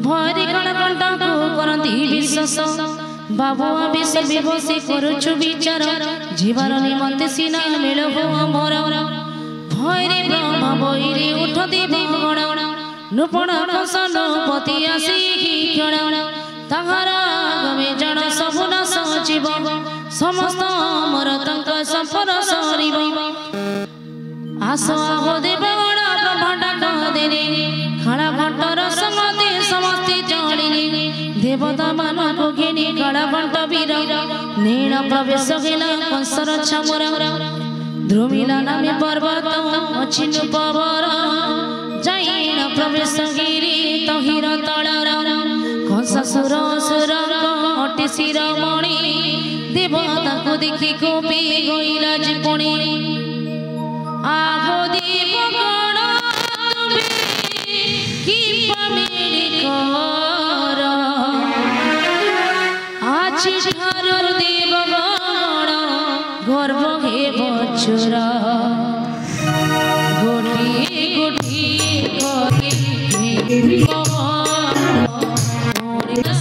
भरी कणकंटा को करती विश्वास बाबुआ विष बेबसी करुछु विचार जीवन निमंते सीना मेल हो मोर भैरी ब्रह्म बैरी उठती भगण नूपण कसन पति आसी क्षण ताहार गमे जन सबु नाश जीव समस्त अमर तंक संपर सरिब आस आहो देवगण ब्रह्मांड देने खड़ा घंटर समते समस्ते चढ़िने देवता मानव घिनी खड़ा घंट वीर नीण प्रवेश गेला कंसर छमुर ध्रुमिला नामे पर्वत अछिन पवर जैन प्रवेश गिरी तहिर तळर कंसासुर असुर अटे शिरोमणि देवता को देखी गोपी गइला जीपुणी आहो देवगण तुमे की पमेरी कर आज ठार देवगण गर्व हे बचुर गोटी गोटी करी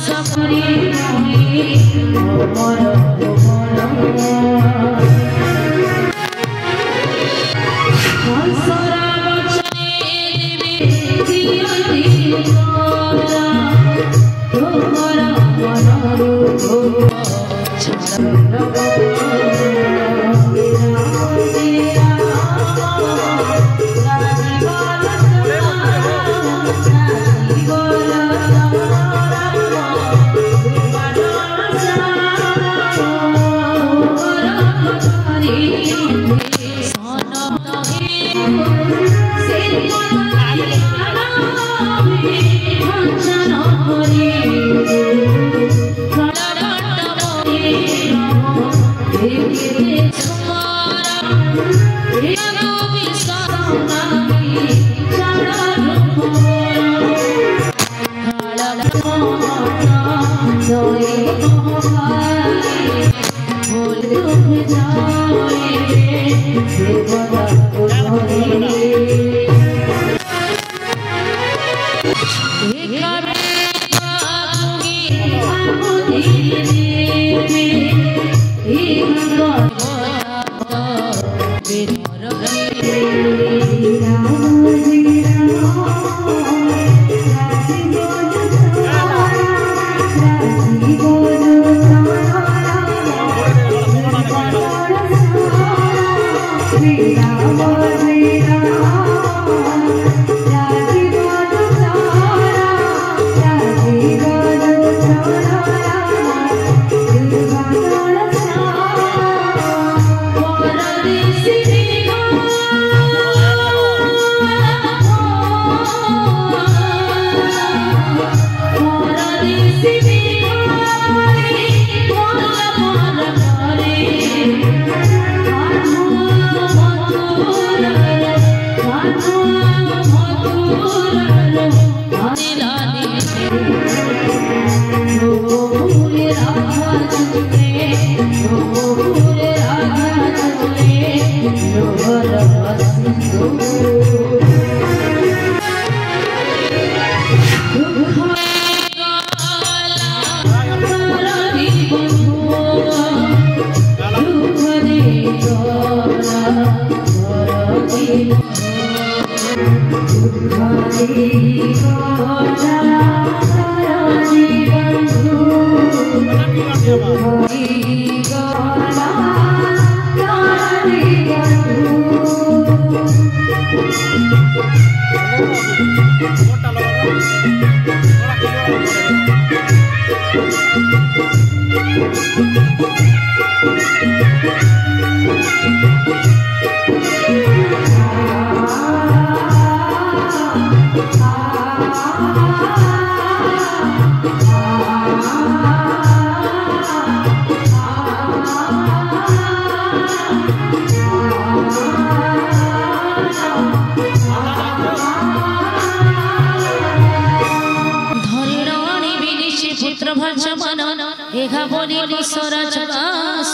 सपरी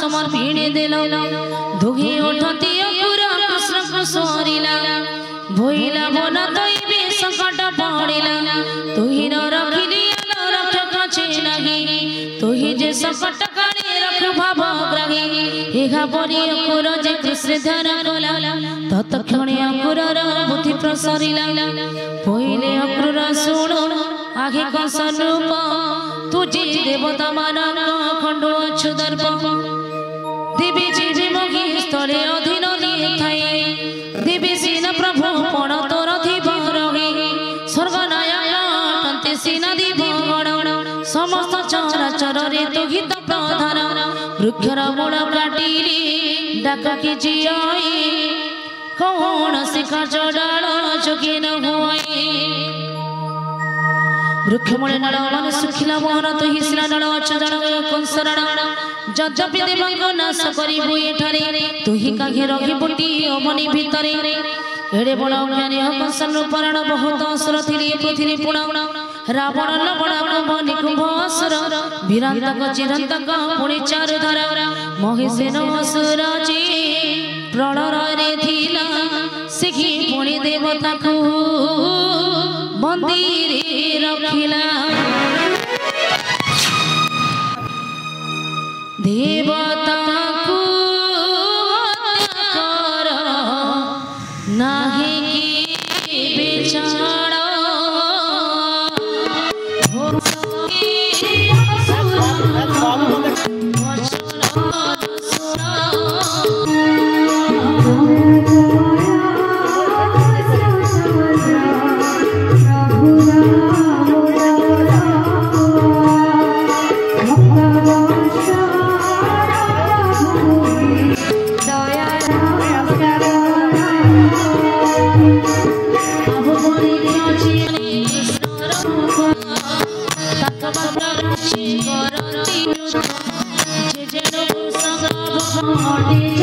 समर्पिणी दिल दुघी उठती पूरा कृष्ण को सोरिला भोइला बन तई संकट पड़िला तुही न रखिली संकट काले रख भाव ग्राही एहा परी अकुर जे कृष्ण ध्यान कला तत्क्षणे अकुरर बुद्धि प्रसरिला पहिले अकुर सुण आगे कंस रूप तुझे देवता मान खंड अछु दर्प देवी जीवी मगी स्थले अधीन थाए देवी सीना प्रभु पण तोर थीब रही स्वर्ग नायक सीना दीप गण समस्त चराचर रे तु हित प्रधान वृक्षर मूल काटिली डाक कि जियाई कौन से कार्य डाल जोगी न हुए वृक्ष मूले नड़ मन सुखिला मोहन तो हिसला नड़ अचरण कंसरण जद्यपि देवंग नाश करिबु एठारे तुही काहे रखि बुटी अमनि भितरे एड़े बड़ ज्ञानी कंसन रूपरण बहुत असुर थिले पृथ्वी पुण रावण लवण कुंभ निकुंभ असुर वीरांतक चिरंतक पुणे चारु धारा महेशन असुर जी प्रलय रे थिला सिखी पुणे देवता को मंदिर रखिला देवता को कर नाही की बेचारा हो सके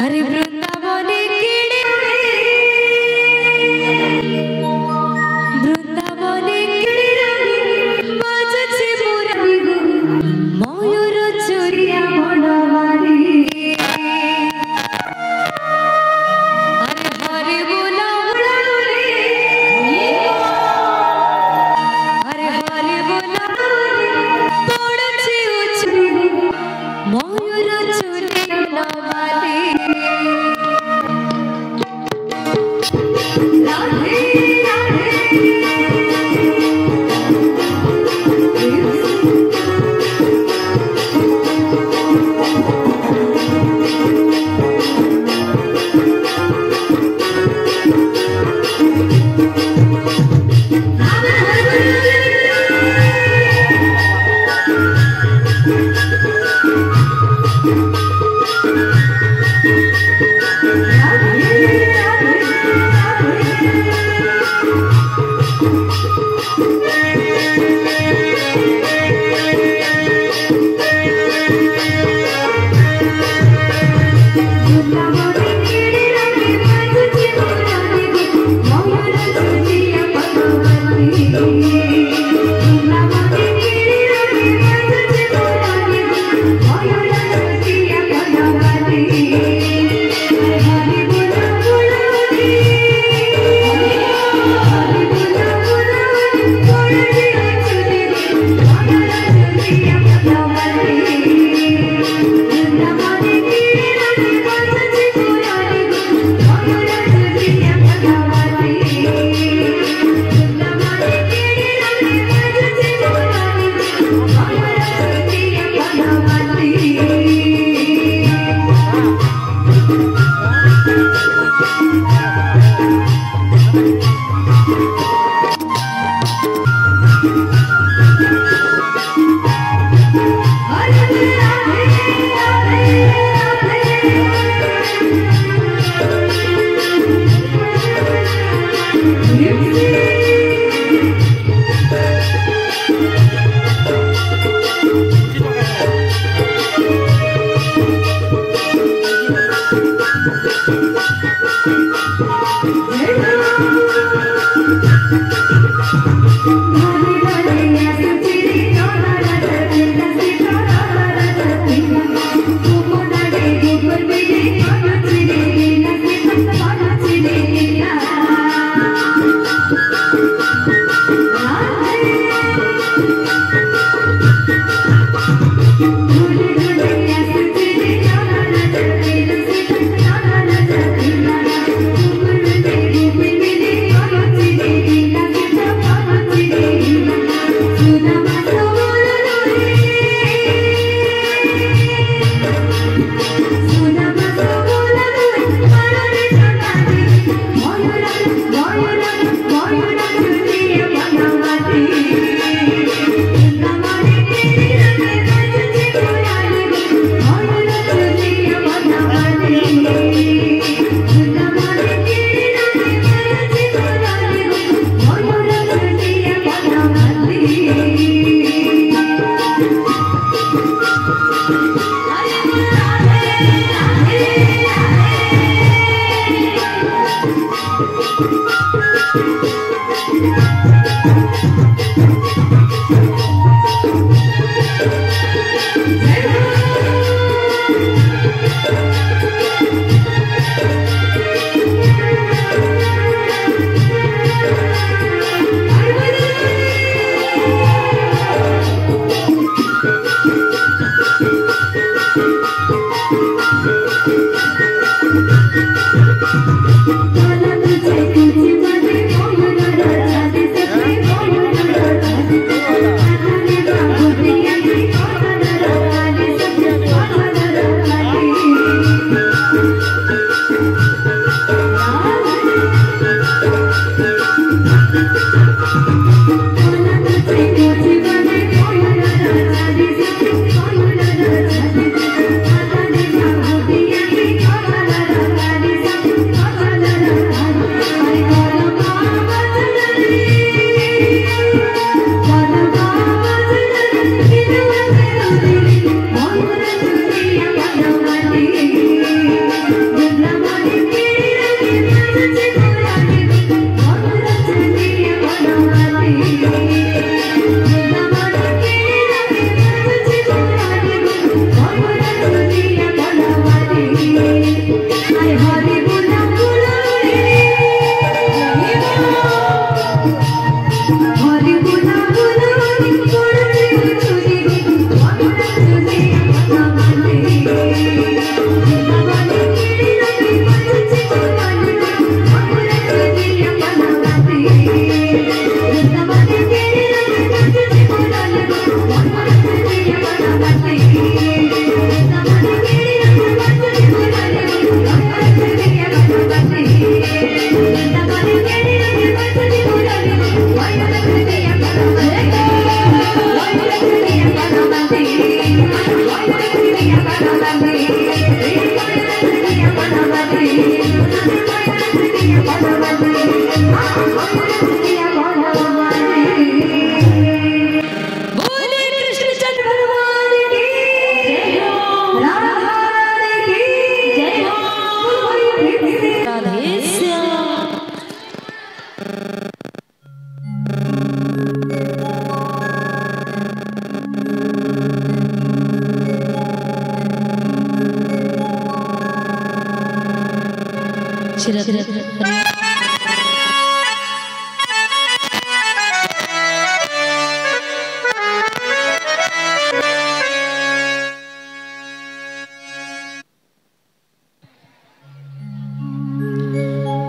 हरे वृंदावने किड़े वृंदावने किड़े बाजছে মুরারি ময়ূর চুরিয়া বনমালী हरे हरे बोला रे हरे हरे बोला पड़ছে উচরি ময়ূর চুরিয়া বনমালী Hare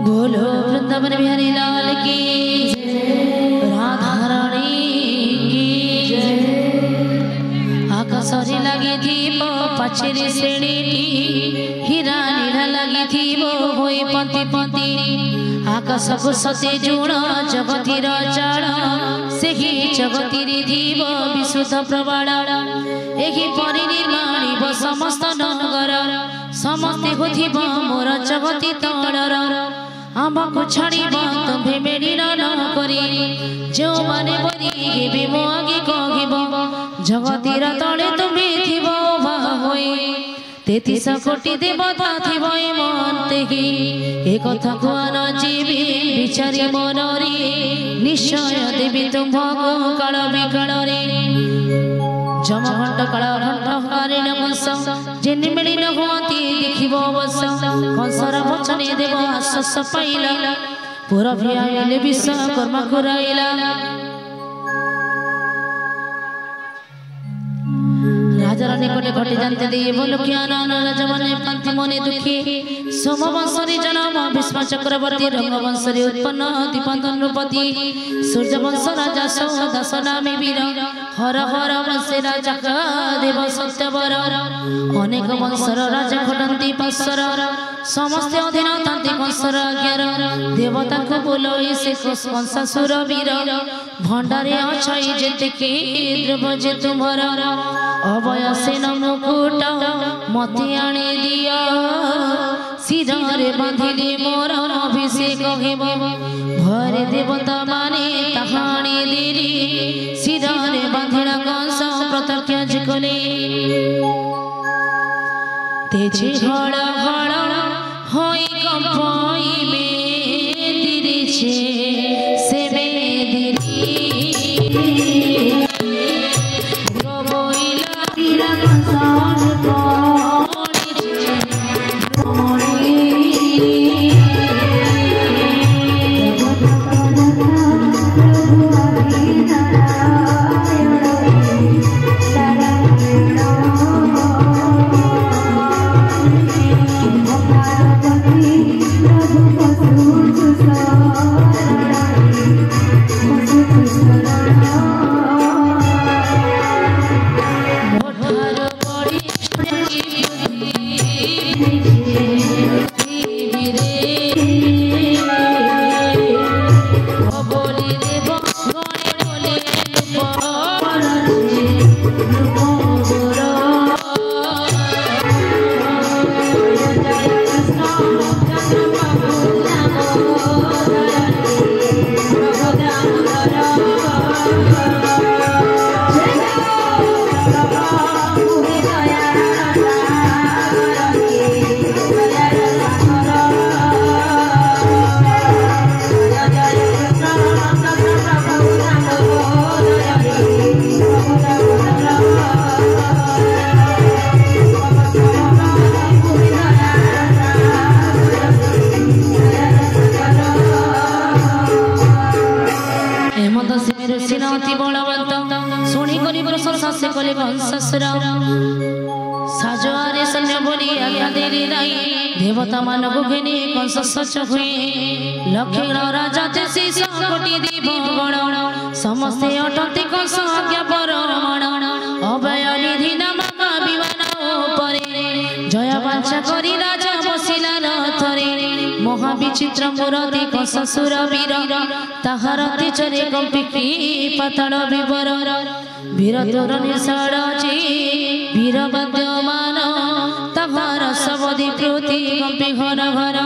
बोलो वृंदावन बिहारी लाल की राधा रानी की आकाशरी लगी थी वो पछरी श्रेणी हीरा नीला लगी थी वो होई पंती पंती आकाश को सते जुण जगतिर चाड़ से ही जगतिर थीव विशुद्ध प्रबाड़ एही परिनिर्माणी वो समस्त नगर समस्ते हो थीव मोर जगती तड़र आमको छाड़ब तुम्हें मेड़ीर न करी जो माने बनी हेबी मो आगे कहब जगतिर तले तुम्हें थीव होई 33 कोटी देवता थीव मते ए कथा को न जीवी विचारी मनरे निश्चय देवी तुम काल विकाल जम घंट काल घंट हरिण कंस जेन मिली न हुआती देखिब अवश्य कंसर वचने देव आश्वास पाइला पूरा भियाइले विश्वकर्मा घुराइला राजा निकटे घटे जानते दे बोलो क्या नाना राजमने पंथी मने दुखी सोम वंशरी जन्म भीष्म चक्रवर्ती रंग वंशरी उत्पन्न दीपंतन नृपति सूर्य वंश राजा दश नामी वीर हर हर वंशे राजा देव सत्यवर अनेक वंशर राजा खटंती पाशर समस्त अधीन तांती कंसर आज्ञार देवता को बोलोई से कंसासुर वीर भंडारे अछई जेते के द्रव जे तुम्हार अवयसे न मुकुट मते आने दिया सिरे बांधिले मोर अभिषेक हेब भरे देवता माने ताहाणी देरी सिरे बांधिला कंस प्रत्यक्ष कले तेजे घड़ घड़ होई कंपाइबे दिरिछे सेबे दिरी साजुआरे सन्य बोली आज्ञा देली नाई देवता मानक घेनी कंस सच हुए लक्ष्मण राजा तेसी संकटी देव गण समस्ते अटंती कंस आज्ञा परमण अभय निधि नामक विमान उपरे जय वांछा करी राजा बसिला रथरे महाविचित्र मूर्ति कंस सुर वीर ताहार तेजरे कंपी पाताल विवर वीर तोर निशाड़ी वीर बद्यमान ताहार सबदि प्रति कंपी घर घर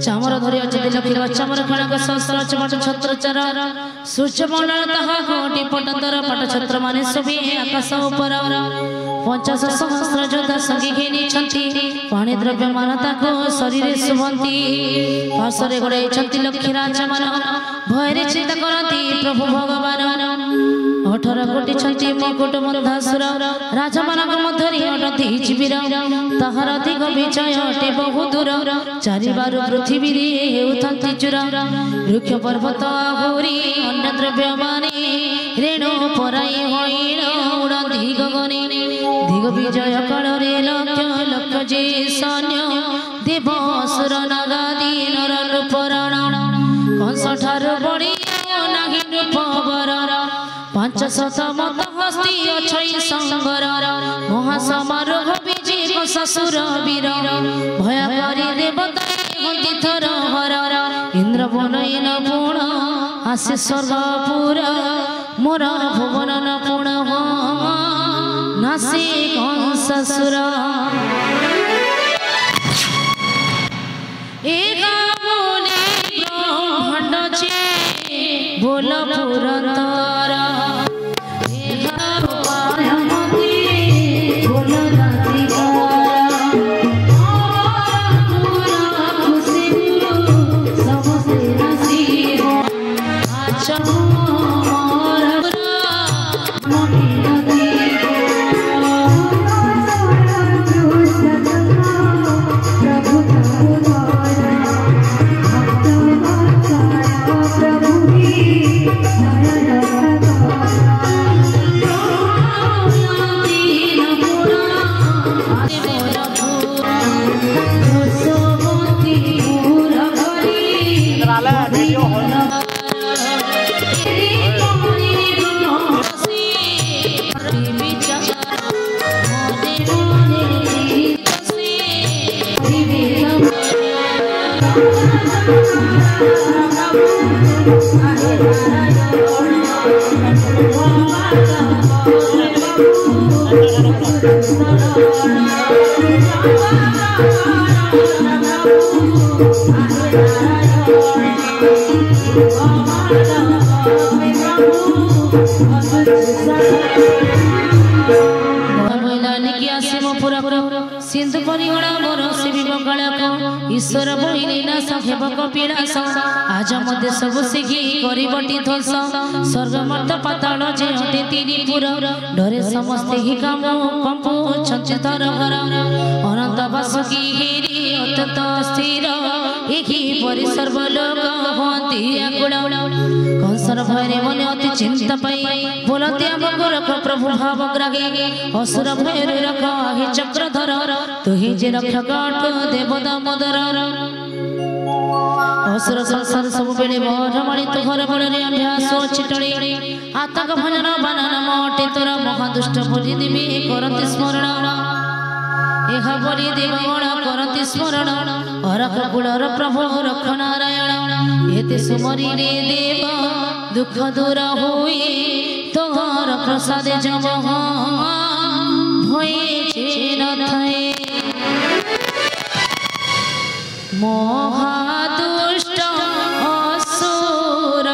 चामर धरी अचि लक्ष्मी चामर खड़क सहस्र चमट छत्र चर सूर्य मंडल ताहा कोटि पटतर पट छत्र माने शोभे आकाश उपर 50 सहस्र योद्धा संगी घेनी छंती पाणी द्रव्य मानता को शरीर सुभंती पार्श्वरे गड़े छंती लक्ष्मी राजा मान भयरे चिंता करती प्रभु भगवान 18 कोटि छंती मुकुट मंधासुर राजा मानक मध्यरी अटंती जीवीर ताहार दिग विजय अटे बहु दूर चारिबारु पृथ्वी रे हेउथंती चूर वृक्ष पर्वत आहुरी अन्य द्रव्य माने रेणु पराई होइण उड़ंती गगने दिग विजय काल रे लक्ष लक्ष जे सैन्य देव असुर नागादी नर नृपराण कंस ठार बड़ी नाही नृपवर 500 मत हस्ती अछई संगर महासमारोह विजय ससुर वीर भयकारी देवता हंती थर हर इंद्र बनयन पुण आसे स्वर्गपुर मोर भुवन न पुण नासी कंससुर ब्रह्मांड चे बोल पुरंदर सिंधु परिगणा मोर शिवी बकालक ईश्वर बोइले ना सखेबक पीड़ास आज मध्य सब शिखी करिबटी ध्वंस स्वर्ग मर्त पाताल जे हटे त्रिपुर डरे समस्ते ही काम कंपु छंचे थर घर अनंत वासुकी गिरी अत्यंत स्थिर एकी परि सर्वलोक हंती आकुल कंसर भयरे मन अति चिंता पाई बोलते आमको रख प्रभु भावग्राही असुर भयर रख हे चक्रधर तुहि जे रक्षक देव दामोदर असुर संसार सब बेले बरमाणी तो घर बड़े अभ्यास चिटणी आतक भजन बानन मटे तोर महादुष्ट बोली देवी करती स्मरण एहा बोली देवगण करती स्मरण हरक कुलर प्रभु रख नारायण एते सुमरी रे देव दुख दूर होई तोहर प्रसाद जब भय न थाए महादुष्ट असुर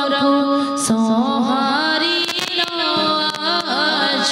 संहारी आज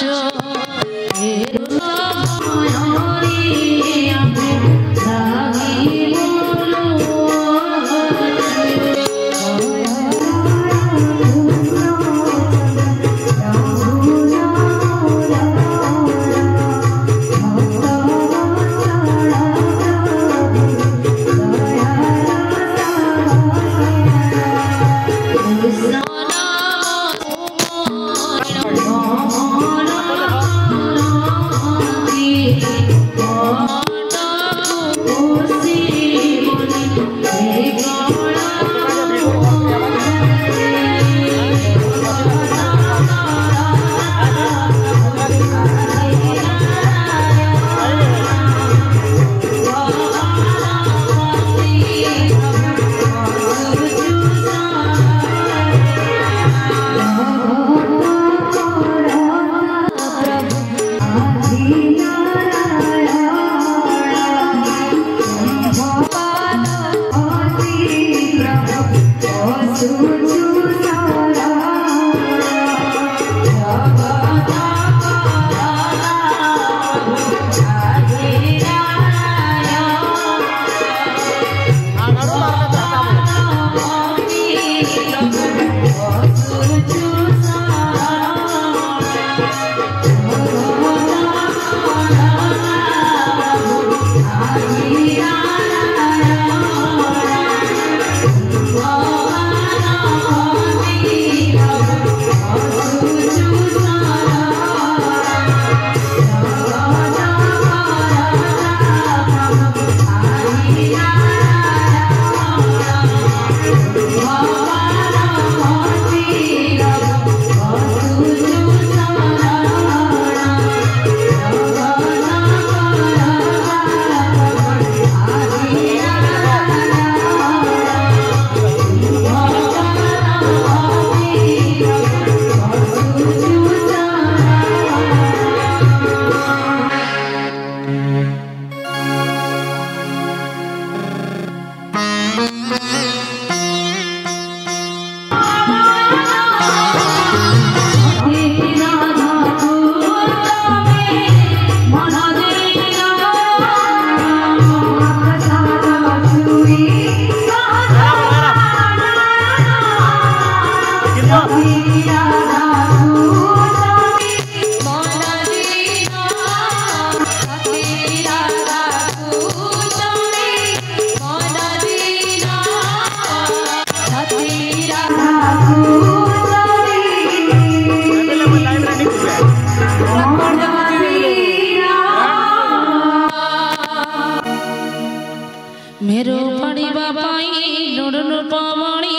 मेरो पड़िबा पाई लुडुनु पवणी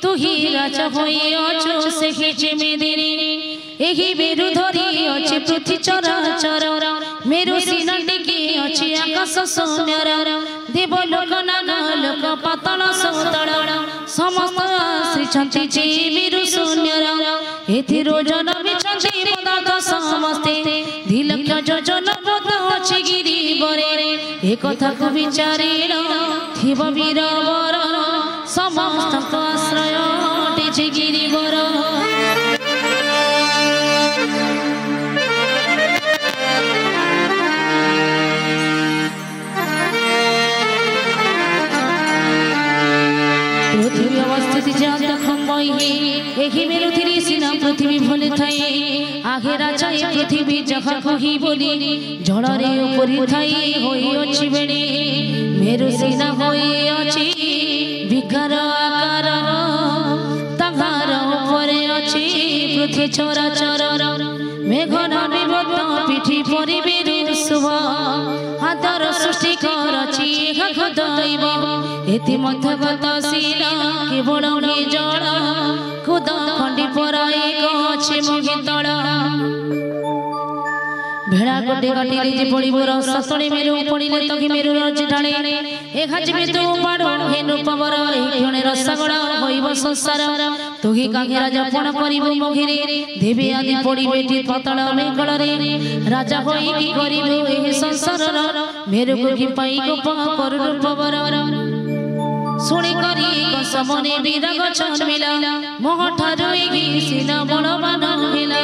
तू ही राजा होई अछु से चिमेदिनी एही बेरु धरी अछि पृथ्वी चराचर मेरो सीना टिकी अछि आकाश शून्यर देव लोक नाग लोक पाताल सुतल समस्त आश्रिछन्ति जीविरु शून्यर एथिरो जन्म छन्ति पदार्थ समस्ते दिलक्ष जोजन बोध अछि गिरि बरे ए कथा को विचारिण थिब वीरवर समस्त आश्रय टिछि गिरिवर पृथ्वी अवस्थित जात खम्बई एही मेरुथिरी सिना पृथ्वी भले थाई आगे राजा ए पृथ्वी जहा कही बोली जड़रे उपरि थाई होई अछि बेणी मेरु सिना होई अछि विकार आकार तंगार उपरे अछि पृथ्वी चराचर मेघन विभक्त पिठी परिबेरु शुभ आदर सृष्टि करछि दैव एति मध्यगत शील केवल जल खुद खंडी पराई गछि मोहितड़ भेड़ा गोटे काटिले जे पड़िबो रसतणी मेरु पड़िले तकी मेरु रज ढाणे ए खाजिबे तू पाडो हेनु पवर ए क्षणे रसगड़ होइब संसार तुही काहे राजा पण करिबो मोघिरे देवी आदि पड़िबे टी पतळ मेघड़रे राजा होई की करिबो ए संसार मेरु को की पाई को करू पवर सुनी करी कसमने बिरग छमिला मोह ठारू एगी सिना बड़बान हेला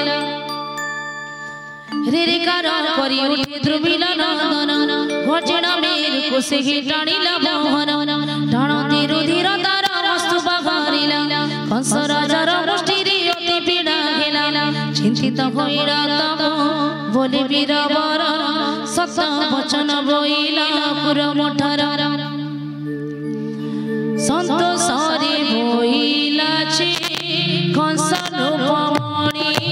रे रे कार करी उठे ध्रुविल नंदन भजन मेरु को सेहि टाणिला मोहन टाण धीरु धीर तार वस्तु बाहरिला कंस राजार मुष्टि रे अति पीड़ा हेला चिंतित होइला तब बोले वीरवर सत वचन बोइला पुर मोठर संतोष रे बोइला छे कंस रूपमणि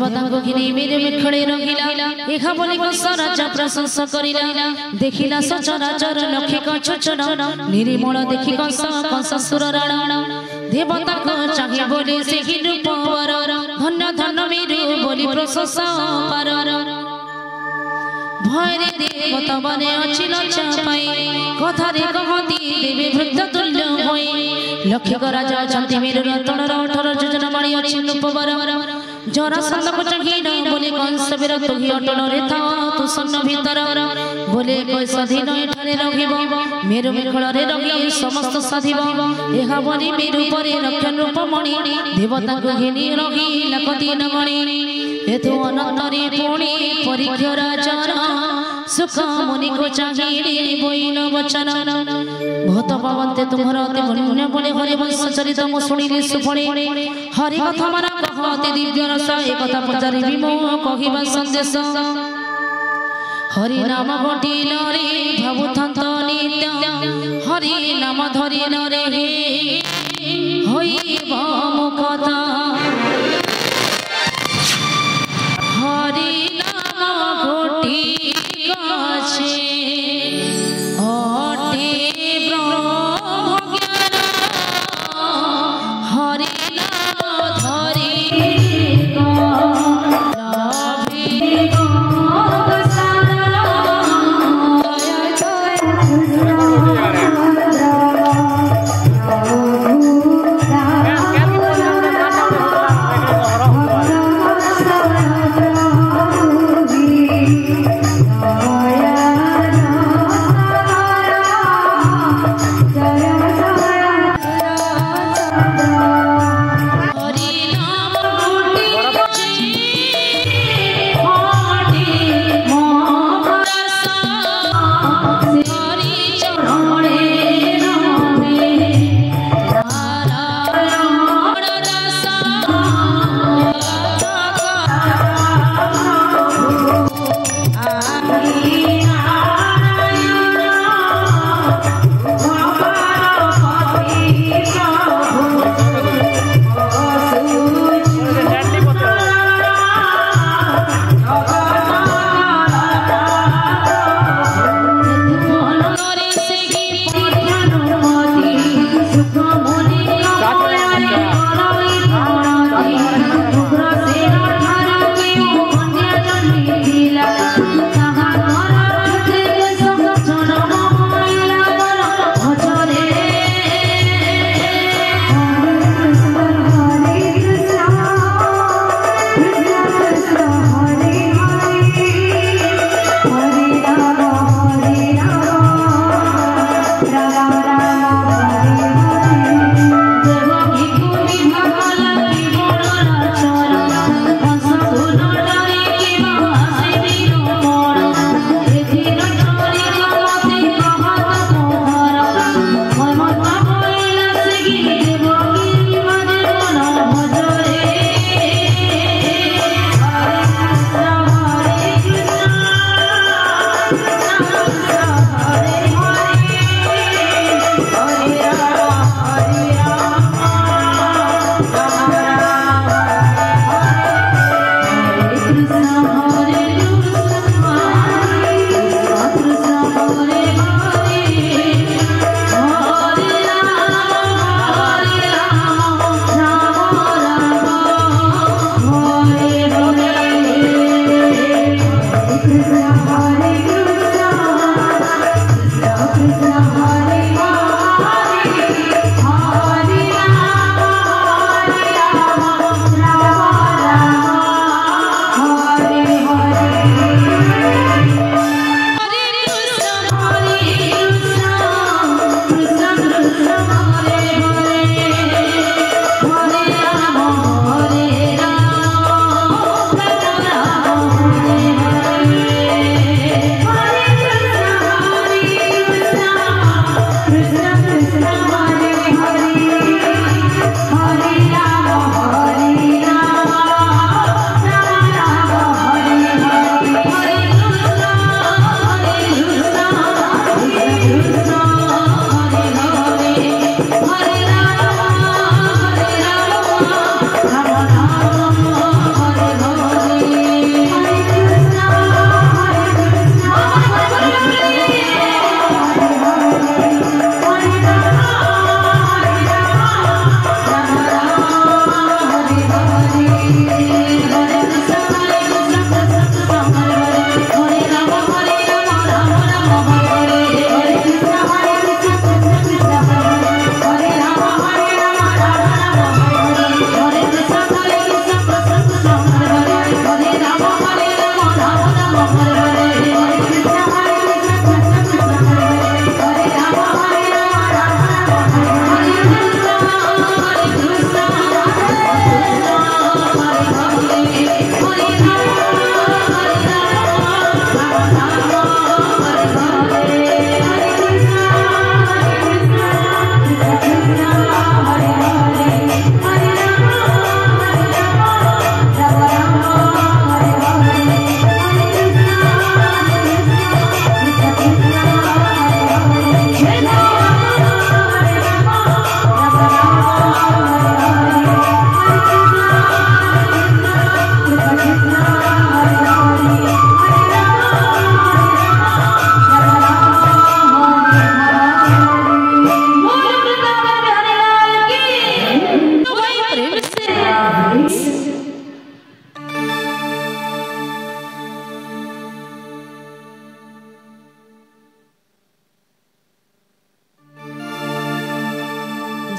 देवता को घिनी मेरे मुखड़े रहिला एहा बोली कंस राजा प्रशंसा करिला देखिला सचराचर लखे कछचन निर्मल देखि कंस कंसासुर रण देवता को चाहे बोले से रूपवर धन्य धन्य मेरु बोली प्रशंसा पार भयरे देवता बने अछि लज्जा पाई कथारे कहती देवी वृद्ध तुल्य होई लक्ष्य राजा चंदी मेरु रतनर 18 योजना मारी अछि रूपवर जरासंध को चाहिए बोले कंस विरक्त ही अटल रे था तू सन्न भीतर बोले कोई स्वाधीन एठारे रहिबो मेरु मुखल रे रही समस्त साधिब एहा बोली मेरु परे रक्षण रूप मणि देवता को घिनी रही लाख दिन गणी एतु अनंतरी पुणी परीक्षा राजर सुख मुनि को चाहिए बोइल वचन बहुत पावन्ते तुम्हारा अति पुण्य बोले हरि वंश चरित मु सुनिले सुफणे हरि कथा मन कहते दिव्य रस एक कथा पचारि मो कहिबा संदेश हरि नाम घटिल रे भावुथंत नित्य हरि नाम धरिल रे होइब मुखता हरि नाम घटी गाछे अटे ब्रह्म ज्ञान हरि नाम धरि लाभे सारा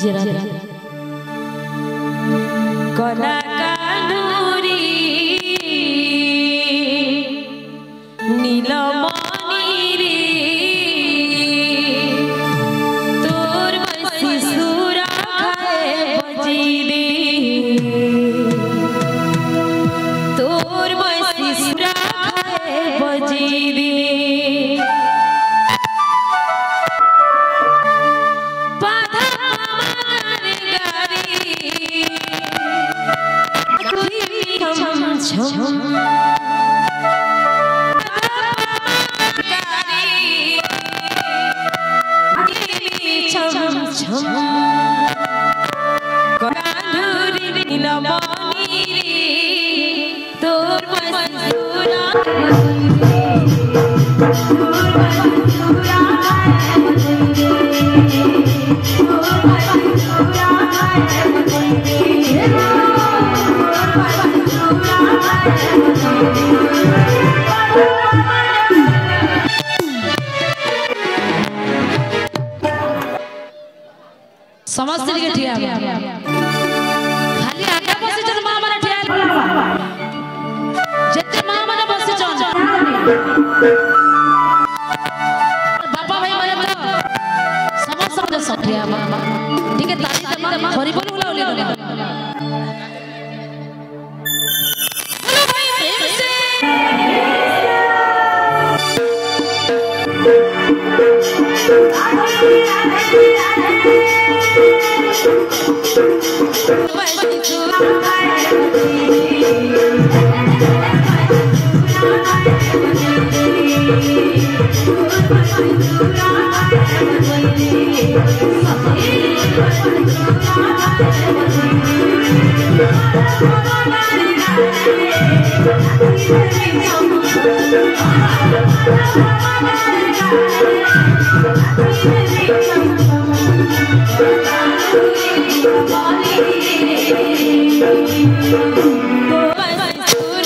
जरा कला कानूरी नीलमणि रे तोर बसी सुरा खाए बजी रे तोर बसी सुरा खाए बजी रे समस्त के ठिया खाली आगे बसी जन मां माने ठिया जते मां माने बसी जन बाबा भाई माने तो समस्त समझ सठिया ठीक है ताली मां हरि बोल बोला ओले बोलो भाई प्रेम से Aduh.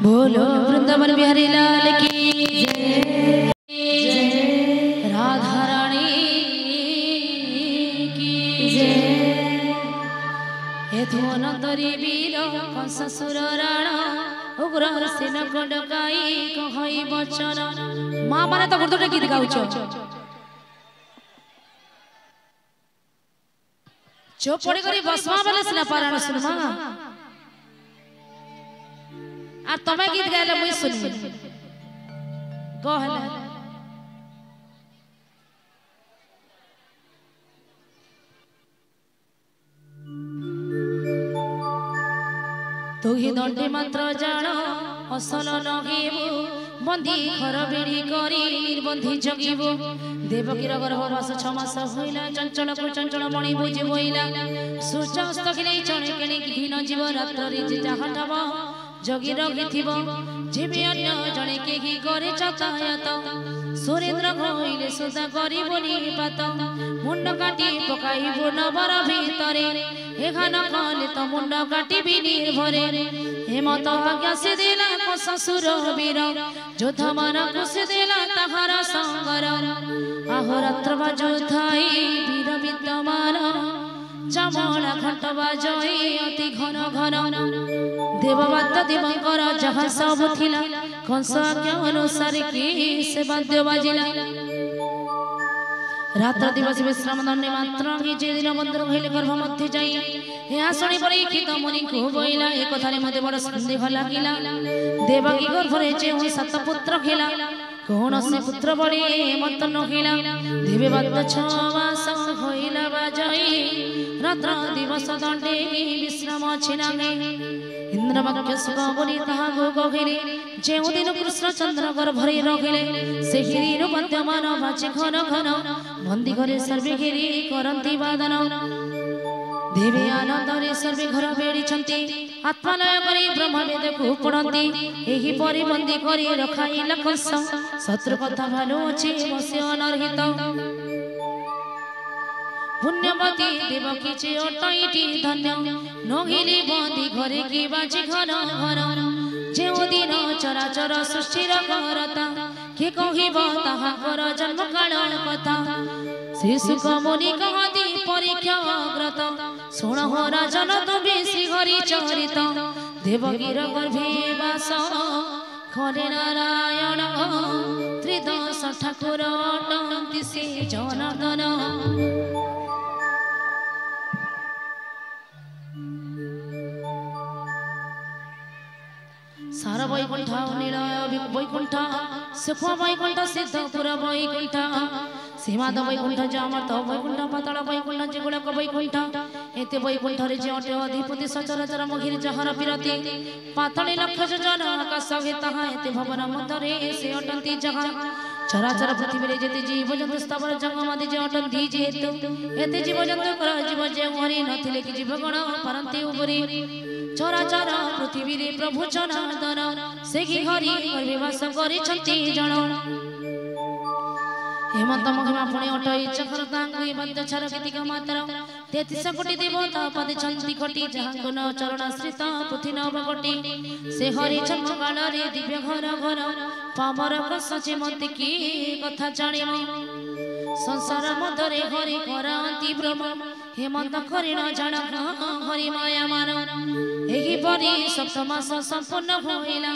बोलो वृंदावन बिहारी लाल की जय, जय राधा रानी की जय। हे धोनतरी वीर कंससुर राण उग्र सेन डकाई कहई बचन। माँ माने तो गुरुदोटे गीत गाउछ चुप पड़ी करी बसमा वाले सिना पारायण सुनमा आ तमे गीत गायले मुई सुनबी कहला तू ही दंडे मंत्र जान असल नगेबु बंदी घर बेड़ी करी निर्बंधी जगिबु। देवकीर गर्भवास 6 मास होइला चंचल को चंचल मणि बुझि होइला। सूर्यास्त खिले चणे केने घिन जीव रात्र रे जाहटब जगी रखिथिब जेबे अन्य जणे केही करे चतायत। सुरेंद्र भइले सुधा गरिबोनी पात मुंड काटी पकाइबो नबर भितरे। एखान कले त मुंड काटिबि निर्भरे। हेमत आज्ञा से देला को ससुर वीर योद्ध मन कुसे देला तहार संगर। अहोरात्र बाजुथाई वीर विद्यमान चामड़ा घंट बाजई अति घन घन। देववाद देवंकर जहाँ सब थिला कंस आज्ञा अनुसार की से वाद्य बाजिला। रात्र दिवस विश्राम दंडे मात्र जे दिन मंदिर भइले गर्भ मध्य जाई या शुणी परीक्षित मुनि को बोइला। एक कथारे मते बड़ संदेह लागिला। देवकी गर्भरे जे 7 पुत्र खेला कौन से पुत्र बड़े मत नहिला। देवे बात 6 मास होइला बाजई रात्र दिवस दंडे विश्राम छिनागे। इंद्र वाक्य सुख बोली ताहा गो गहिरे जे दिन कृष्ण चंद्र गर्भरे रखिले से गिरिर विद्यमान बाचे घन घन। बंदी घरे सर्वे गिरी करंती वादन। देवी आनंदरे सर्वे घर बेड़ी आत्मालय करी ब्रह्मवेद को पढ़ती यही परिबंदी करी रखाई लखस शत्रु कथा भालो अच्छे बसे अनर्हित पुण्यवती देवकी चे अटईटी धन्य नहिली बंदी घरे कि बाजी घर घर जो दिन चराचर सृष्टिर करता कि कहब ताहाकर जन्म काल कथा श्री सुख मुनि कहती परीक्षा अग्रत शुण हो राजन तुमे श्री हरि चरित देवकीर गर्भे वास खरे नारायण त्रिदश ठाकुर अटंती से जनार्दन सार वैकुंठ निलय वैकुंठ सुख वैकुंठ सिद्धपुर वैकुंठ सीमाद वैकुंठ जामर्त वैकुंठ पाताल वैकुंठ जेगुड़ाक वैकुंठ एत वैकुंठ जे अटे अधिपति सचराचर मघिर जहर विरति पाताली लक्ष जन आकाश ताहा एत भवन मध्य से अटंती जहा चराचर पृथ्वी जेते जीव जंतु स्थावर जंगमादि जे अटंती जेहेतु एते जीव जंतु जीव जे हरि नथिले कि जीवगण परंती उपरि चराचर पृथ्वी रे प्रभु जनार्दन से हरि गर्भवास करिछंती जन हेमंत महिमा पुणे अटई चक्र तांगी बद्ध छर गतिक मात्र 33 कोटि देवता पदे छंती कोटि जहांको न चरणाश्रित पृथ्वी नव कोटि से हरि जन्म काल रे दिव्य घर घर पामर कसचे मत की कथा जानिम संसार मधरे हरि करांती ब्रह्म हेमंत करिण जान हरि माया मान एही परि सप्तमास संपूर्ण होइला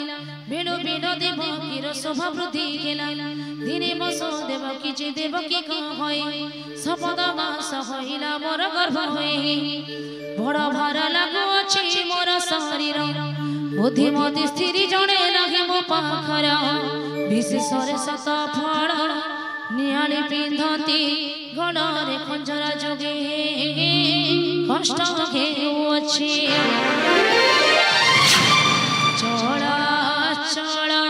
बेणु बेण देवकीर शोभा वृद्धि केला दिने बसो देवकी जे देवकी कहै सपद मास होइला मोर गर्भ होई बड़ भार लागु अछि मोर शरीर बुद्धिमती स्थिर जणे नाही मो पाखर विशेषरे सत फल नियाली पिंधती गणरे खंजरा जोगे कष्ट घेउछि चला चला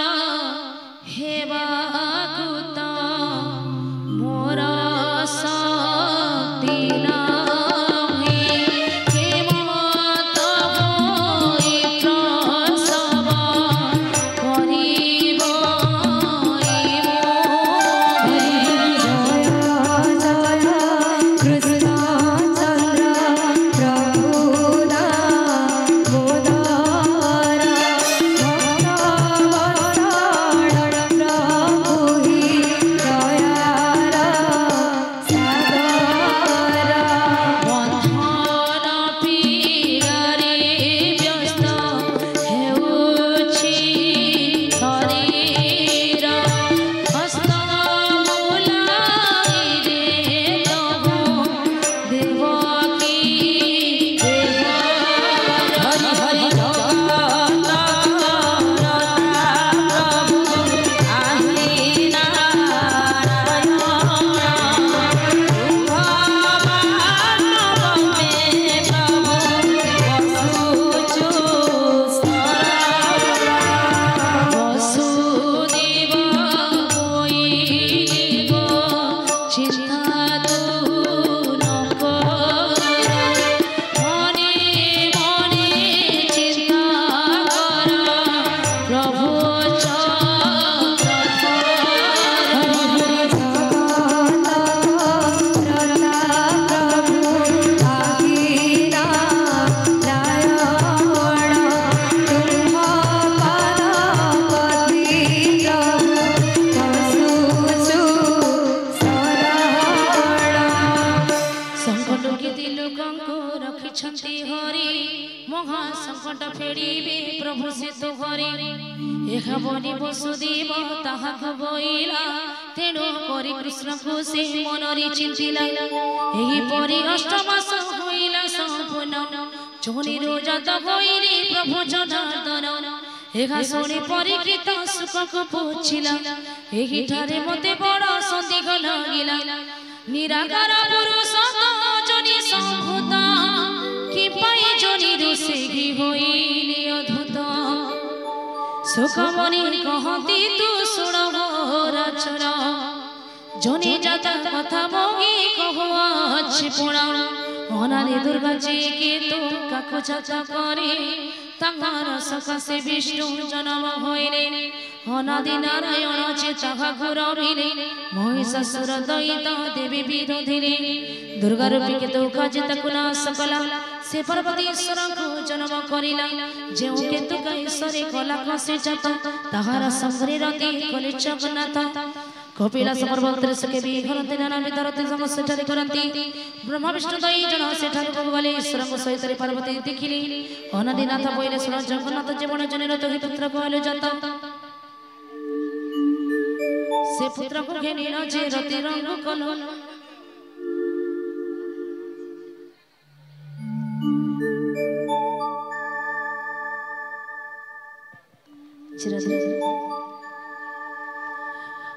हेबा कुत मोर शक्ति नाही हेमंत होई प्रसव करिब वसुदेव ताहाक बोइला तेणु करी कृष्ण को से मनरी चिंतिला एही परि अष्टमास होइला संपूर्ण जोनि रोजात होइली प्रभु जनार्दन एहा सुनि परीक्षित सुख को पूछिला एही ठारे मते बड़ संदेह लागिला निराकार पुरुष जोनि संभूत कि पाई जोनि रुसेगी होइली अद्भुत सुखमणि कहती तू सुन मोर चरण जोनि जाता कथा मोगी कहो अछि पुण अनादि दुर्गा जी के तो काकु चाचा करे तांगार सकाशे विष्णु जन्म होइले अनादि नारायण चेता घुरबिले महिषासुर दैत देवी विरोधिले दुर्गा रूपी के तो काजिताकु नाश कला से पार्वतीश्वर को जन्म करिला जेउ केतु कैसरे कला कसे जात ताहार संगरे रति कले जगन्नाथ कपिलास पर्वत से भी घरते नाना विधरते समस्त ठरे करंती ब्रह्मा विष्णु दई जन सेठार को गले ईश्वर को सहित पार्वती देखिले अनादिनाथ पहिले सुर जगन्नाथ जीवन जनेर तो पुत्र को आलो जात से पुत्र को घेनी जे रति रंग कलो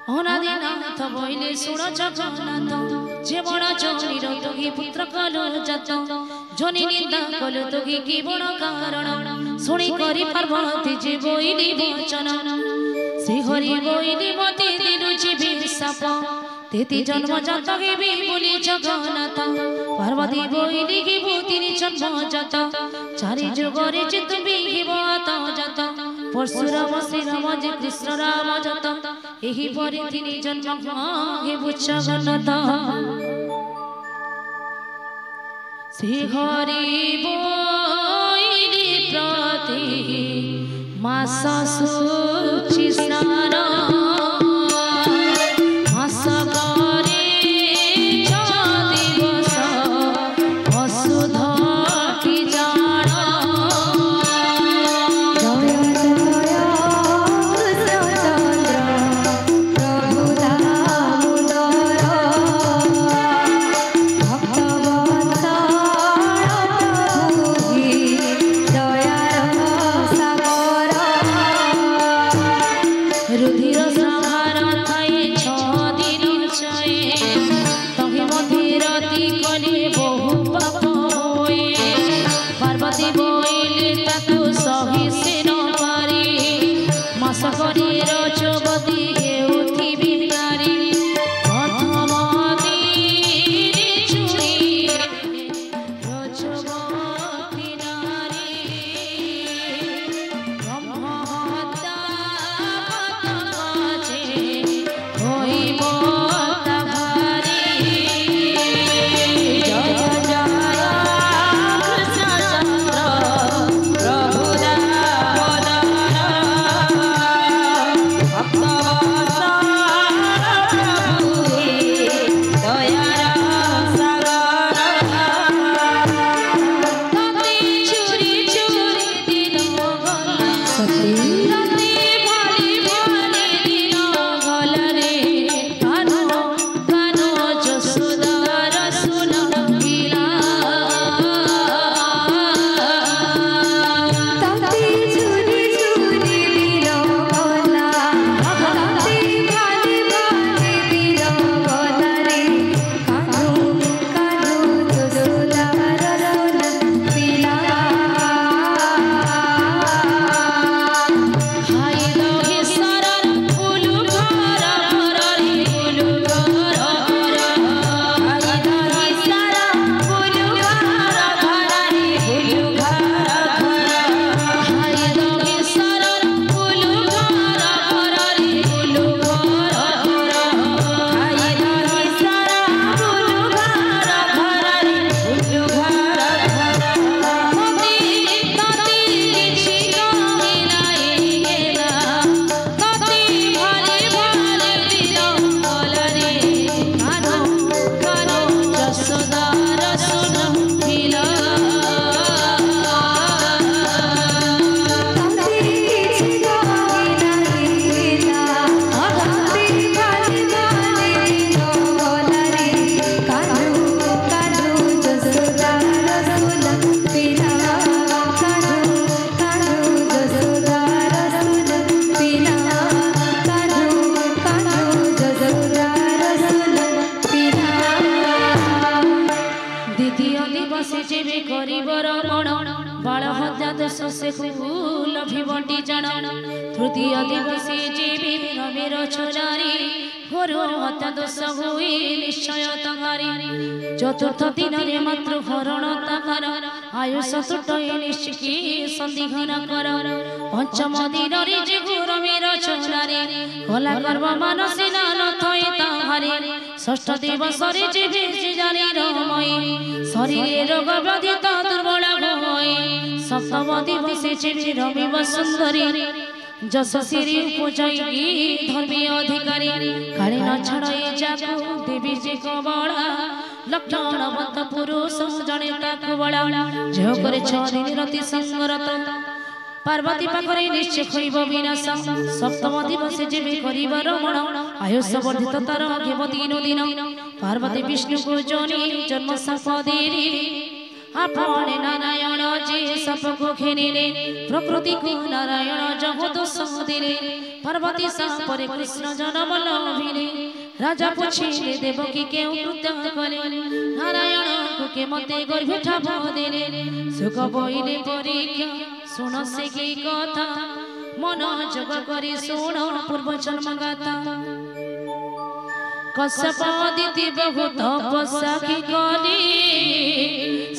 अनादिनाथ बोले सुन जगन्नाथ जीवन जोनी रोगी पुत्र कलो जात जोनी निंदा कलो तोगी की बड़ कारण सुनी करी पार्वती जी बोइली वचन से हरि बोइली मते दिलु जीवी साप तेती जन्म जात हेबी बोली जगन्नाथ पार्वती बोइली की भूतिनी जन्म जात चारि जुगरे चित बिहिब आत जात परशुराम श्रीराम जे कृष्ण राम जात एही परि तिनी जन्म हेबु जगन्नाथ श्री हरि बोइली प्रति मास सुचि स्नान मास करे दिवस वसुधति जान रुधि करिबर मण बाल हत्या दोष से लभिबटी जन तृतीय दिवस जीवी रविर छोरारी घोर हत्या दोष हुई निश्चय तहारी चतुर्थ दिन रे मातृ हरण तहार आयुष तुटई निश्चिकी संदिघन कर पंचम दिन रे जीव रविर छोरारी कला कर्म मानसी नान थई तहारी षष्ठ दिवस रे जीवी जानी रमई शरीर रोग व्याधित दुर्बल होई सप्तम दिवस जीवी रविव सुंदरी जशस्वी पूजई धर्मी अधिकारी काली न छड़ई जाकू देवी जी कबला लक्षणवंत पुरुष जने ताकू बला जो करे 6 दिन रति संगरत पार्वती पाखरे निश्चय खइब विनाश सप्तम दिवस जीवी करिब रमण आयुष वर्धित तार घेब 3 दिन पार्वती विष्णु को जोनी जन्म संपदेरी आपण नारायण जी सबको घेनिले प्रकृति को नारायण जगत संदिले पार्वती सापरे कृष्ण जन्म लभिले राजा पूछिले देवकी केउ कृत्य कले नारायण को के मते गर्भे ठाप देले सुख बोइले परीक्षा सुन से की कथा मन जोग करी सुन पूर्व जन्म गाथा कश्यप दिति बहुत तपस्या कली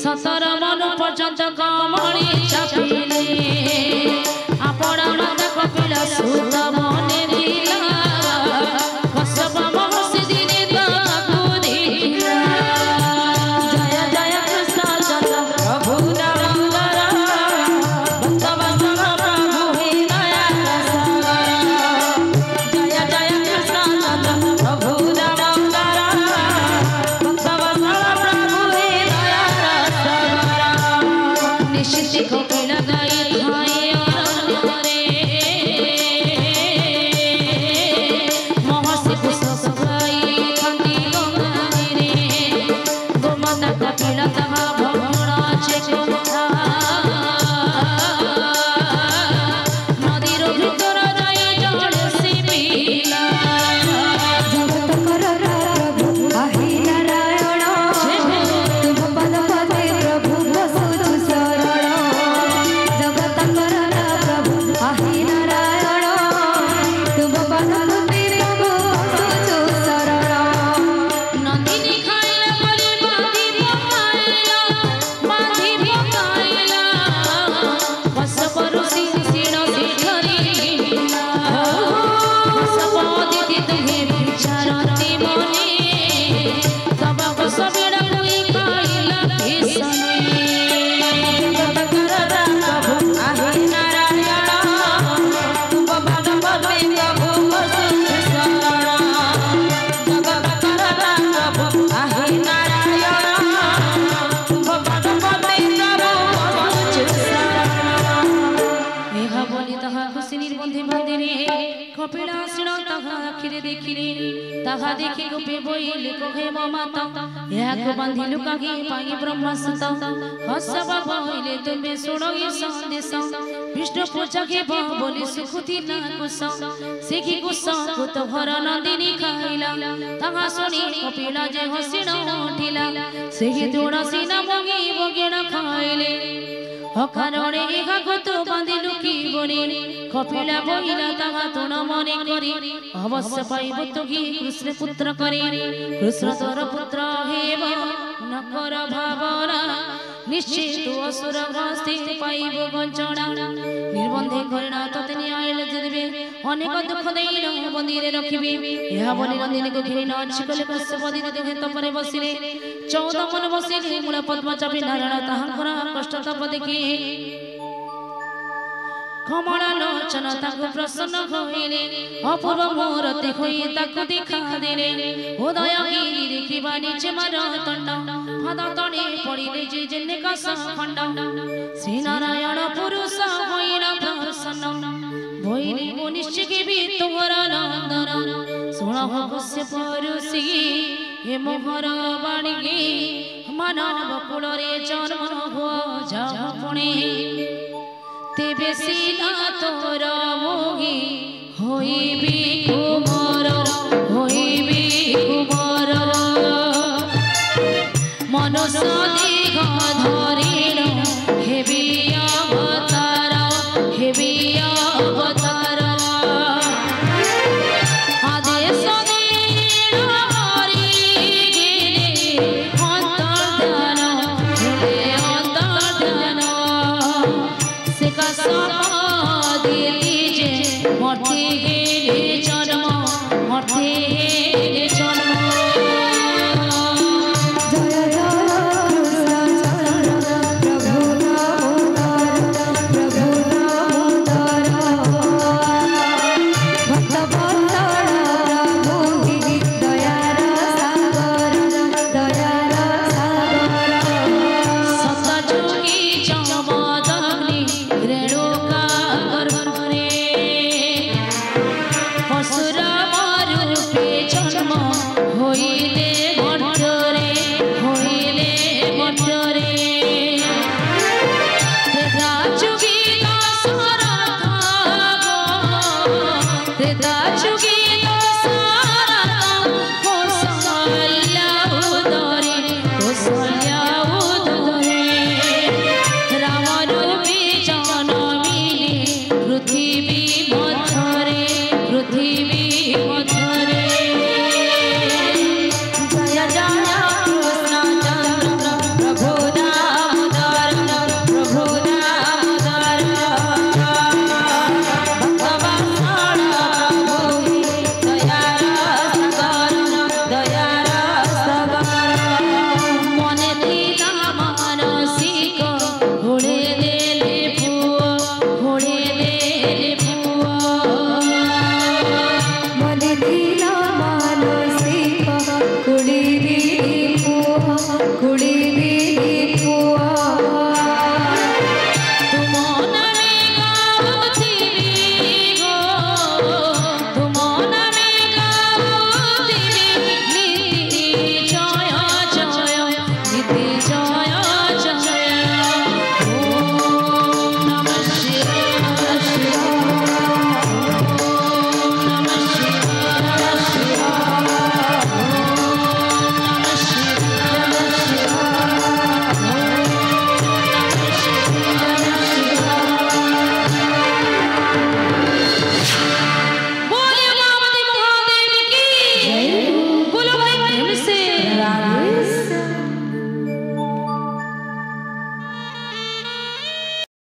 17 मन पर्यंत कमली चापिले आपण मन कपिल सुत मने दिला कश्यप महर्षि दिने ताकू दिला जय जय कृष्ण चंद्र प्रभु रामंदर भक्तवत्सल प्रभु हे दया सागर जय जय कृष्ण चंद्र प्रभु देखी गोपे बोइले कहे माता याको बांधी लुकागी पाई ब्रह्मसुत हसब बोइले तुमे सुनोई संदेश विष्णु पूजा के बोली सुखुति ना कुस सेखी कुस कुत भर नंदिनी खाइला तहा सुनी कपिला जे हसिन उठिला सेही तुलसी ना मगी बगेण खाइले अकारणे एका गत बांधी लुकी बने कपिला बोइला तहा तुण मने करी अवश्य पाइब तुगी कृष्ण पुत्र करे कृष्ण तोर पुत्र हेब नकर भावना निश्चित असुर ग्रस्ते पाइब गंचना निर्बंधे करिना तते न्यायल देबे अनेक दुख देइन मंदिरे रखिबे यह बोली नंदिनी को घेरि न छिकले कश्यप दिति देखे तपरे बसिले 14 मन बसिले मूल पद्म चापी नारायण ताहांकर कष्ट तप देखि कमल लोचन ताकु प्रसन्न होइले अपूर्व मूर्ति होई ताकु देखा देले उदय गिरि देखिबा नीचे मारतंड पद तळे पडिले जे जन्ने कस खंड श्री नारायण पुरुष होइना प्रसन्न भइले मुनिश्चि भी तोरा नंदन सुनह कश्यप ऋषि हे मोहर बाणी मानव कुलरे जन्म हो जा पुणे तेबे सीना तोर मोही होइबी।